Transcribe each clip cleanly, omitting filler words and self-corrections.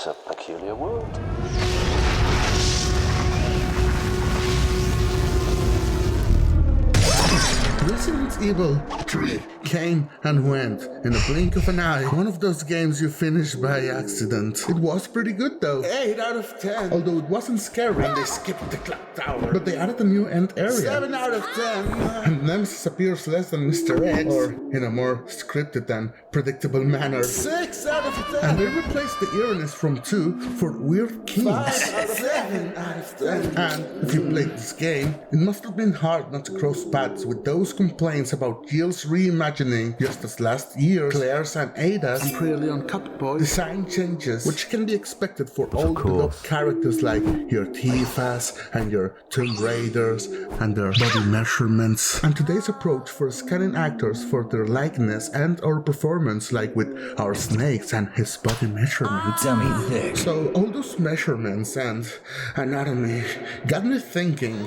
It's a peculiar world. Resident Evil 3 came and went in a blink of an eye. One of those games you finish by accident. It was pretty good though. 8 out of 10. Although it wasn't scary and they skipped the clock tower. But they added a new end area. 7 out of 10. And Nemesis appears less than Mr. X. Or in a more scripted and predictable manner. 6 out of 10. And they replaced the eeriness from 2 for Weird Kings. 5 out of 7 out of 10. And if you played this game, it must have been hard not to cross paths with those complaints about Jill's reimagining, just as last year, Claire's and Ada's and Pretty on Catboy design changes, which can be expected for all beloved characters like your Tifas and your Tomb Raiders and their body measurements. And today's approach for scanning actors for their likeness and or performance, like with our Snakes and his body measurements. Dummy thick. So all those measurements and anatomy got me thinking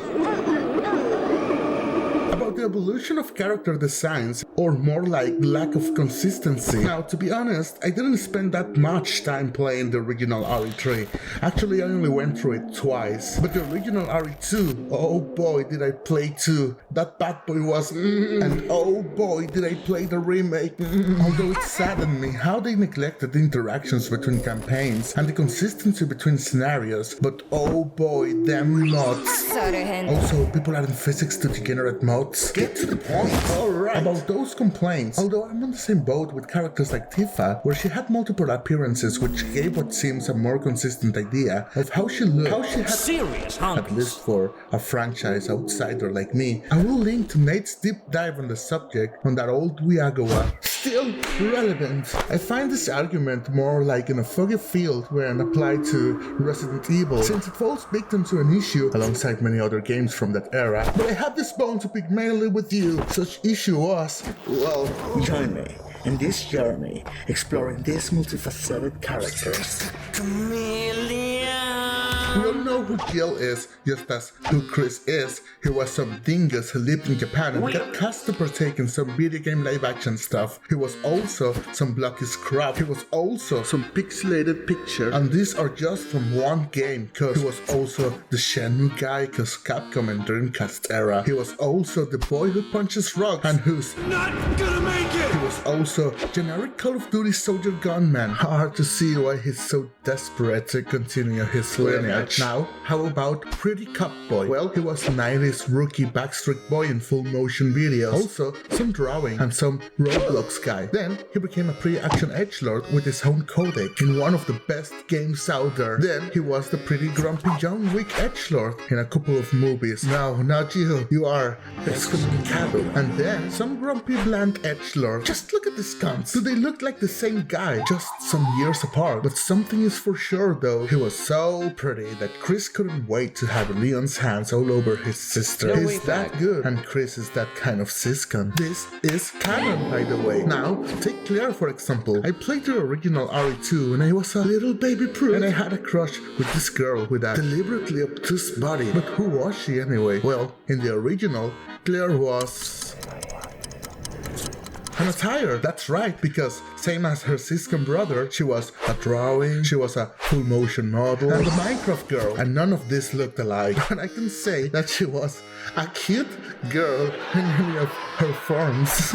about the evolution of character designs, or more like lack of consistency. Now, to be honest, I didn't spend that much time playing the original RE3. Actually, I only went through it twice. But the original RE2, oh boy, did I play 2. That bad boy was and oh boy, did I play the remake. Although it saddened me how they neglected the interactions between campaigns and the consistency between scenarios. But oh boy, them mods. Also, people adding physics to degenerate mods. Get to the point. Alright. About those complaints, although I'm on the same boat with characters like Tifa, where she had multiple appearances which gave what seems a more consistent idea of how she looked. How she had serious hunks. At least for a franchise outsider like me. I will link to Nate's deep dive on the subject on that old Wiagawa. Still relevant. I find this argument more like in a foggy field when applied to Resident Evil, since it falls victim to an issue alongside many other games from that era. But I have this bone to pick mainly with you. Such issue was, well, Join me in this journey, exploring these multifaceted characters. we all know who Jill is, just as who Chris is. He was some dingus who lived in Japan and got cast to partake in some video game live action stuff. He was also some blocky scrap. He was also some pixelated picture. And these are just from one game, cause he was also the Shenmue guy, cause Capcom and Dreamcast era. He was also the boy who punches rocks and who's Not gonna make it! he was also generic Call of Duty soldier gunman. Hard to see why he's so desperate to continue his lineage. Now, how about Pretty Cup Boy? Well, he was 90s rookie Backstreet Boy in full motion videos. Also, some drawing and some Roblox guy. Then, he became a pre-action edgelord with his own codec in one of the best games out there. Then, he was the pretty grumpy John Wick edgelord in a couple of movies. No, not you. You are Excommunicado. And then, some grumpy bland edgelord. Just look at these cunts. Do they look like the same guy? Just some years apart. But something is for sure though. He was so pretty that Chris couldn't wait to have Leon's hands all over his sister. He's that good, and Chris is that kind of siscon. This is canon, by the way. Now, take Claire for example. I played the original RE2 when I was a little baby prude, and I had a crush with this girl with a deliberately obtuse body. But who was she anyway? Well, in the original, Claire was an attire, that's right, because same as her Siscon brother, she was a drawing, she was a full motion model, and a Minecraft girl, and none of this looked alike. But I can say that she was a cute girl in many of her forms.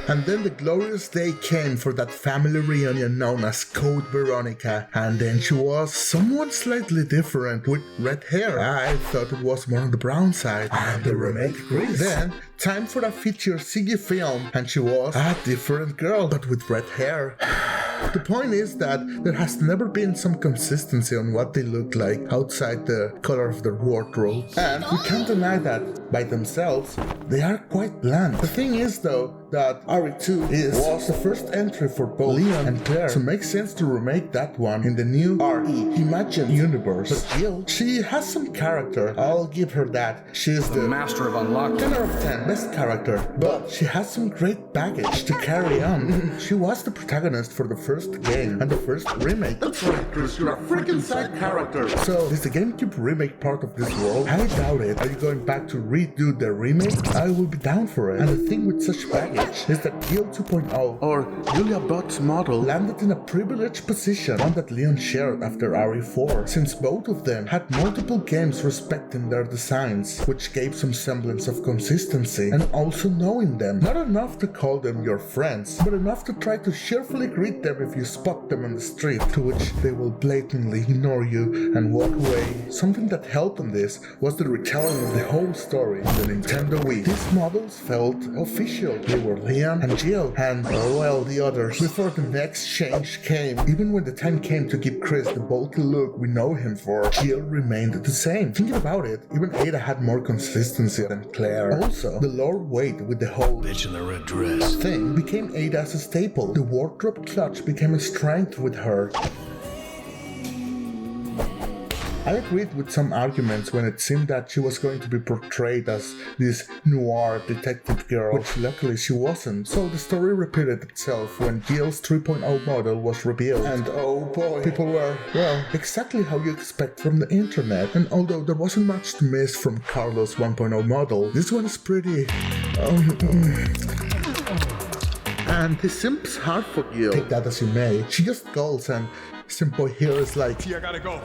And then the glorious day came for that family reunion known as Code Veronica, and then she was someone slightly different with red hair. I thought it was more on the brown side. And the remake Chris. Then, time for a feature CG film, and she was a different girl, but with red hair. The point is that there has never been some consistency on what they look like outside the color of their wardrobe. And we can't deny that by themselves, they are quite bland. The thing is though, that RE2 was the first entry for both Leon and Claire, so it makes sense to remake that one in the new Imagine universe. But Jill, she has some character, I'll give her that. She's the master of unlock. 10 out of 10, best character, but she has some great baggage to carry on. She was the protagonist for the first game and the first remake. That's right, Chris, you're a freaking side character. So, is the GameCube remake part of this world? I doubt it. Are you going back to redo the remake? I will be down for it. And the thing with such baggage catch is that Jill 2.0, or Julia Butt's model, landed in a privileged position, one that Leon shared after RE4, since both of them had multiple games respecting their designs, which gave some semblance of consistency, and also knowing them. Not enough to call them your friends, but enough to try to cheerfully greet them if you spot them on the street, to which they will blatantly ignore you and walk away. Something that helped on this was the retelling of the whole story on the Nintendo Wii. These models felt official. They were Leon and Jill, and well, the others, before the next change came. Even when the time came to give Chris the bulky look we know him for, Jill remained the same. Thinking about it, even Ada had more consistency than Claire. Also, the Lord Wade with the whole Bitch in the red dress thing became Ada as a staple. The wardrobe clutch became a strength with her. I agreed with some arguments when it seemed that she was going to be portrayed as this noir detective girl, which luckily she wasn't. So the story repeated itself when Jill's 3.0 model was revealed. And oh boy, people were, well, exactly how you expect from the internet. And although there wasn't much to miss from Carlos 1.0 model, this one is pretty... And he seems hard for Jill. Take that as you may. She just calls and Simple here is like... I gotta go.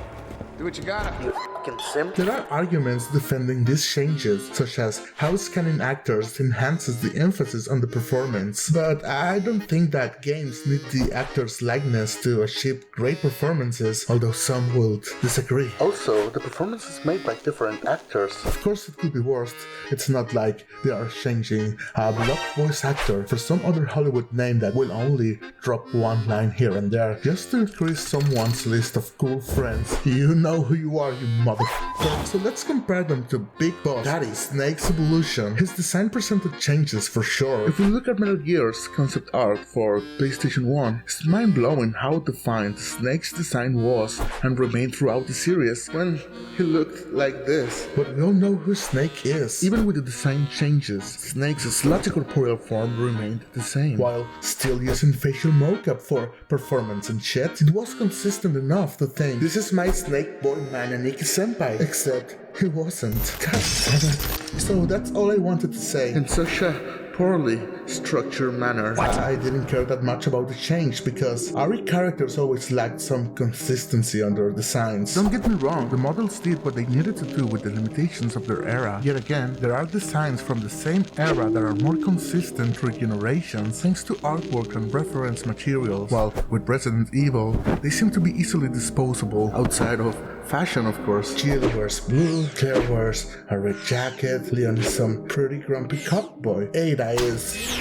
Do what you gotta. You fucking simp. There are arguments defending these changes, such as how scanning actors enhances the emphasis on the performance, but I don't think that games need the actor's likeness to achieve great performances, although some would disagree. Also, the performances made by different actors. Of course it could be worse. It's not like they are changing a beloved voice actor for some other Hollywood name that will only drop one line here and there, just to increase someone's list of cool friends. You know who you are, you motherfucker. So let's compare them to Big Boss Daddy Snake's evolution. His design presented changes for sure. If we look at Metal Gear's concept art for PlayStation 1, it's mind-blowing how defined Snake's design was and remained throughout the series when he looked like this. But we all know who Snake is. Even with the design changes, Snake's slutty corporeal form remained the same. While still using facial mocap for performance and shit, it was consistent enough to think, this is my Snake boy man and Nikki Senpai, except he wasn't. God damn it. So that's all I wanted to say in such a poorly structured manner. I didn't care that much about the change because RE characters always lacked some consistency on their designs. Don't get me wrong, the models did what they needed to do with the limitations of their era. Yet again, there are designs from the same era that are more consistent through generations thanks to artwork and reference materials, while with Resident Evil, they seem to be easily disposable outside of fashion, of course. Jill wears blue, Claire wears a red jacket, Leon is some pretty grumpy cop boy, Ada is...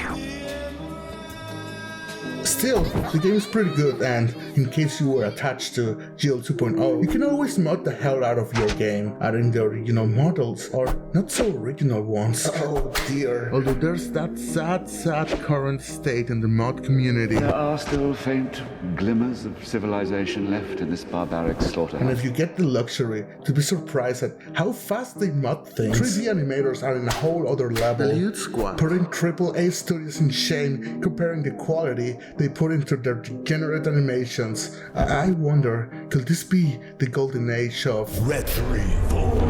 Still, the game is pretty good, and in case you were attached to Jill 2.0, you can always mod the hell out of your game, adding the original models, or not so original ones. Oh dear. Although there's that sad current state in the mod community. There are still faint glimmers of civilization left in this barbaric slaughterhouse. And if you get the luxury to be surprised at how fast they mod things, 3D animators are in a whole other level. The Elite Squad, putting AAA studios in shame, comparing the quality they put into their degenerate animations. I wonder, could this be the golden age of Red 3, 4.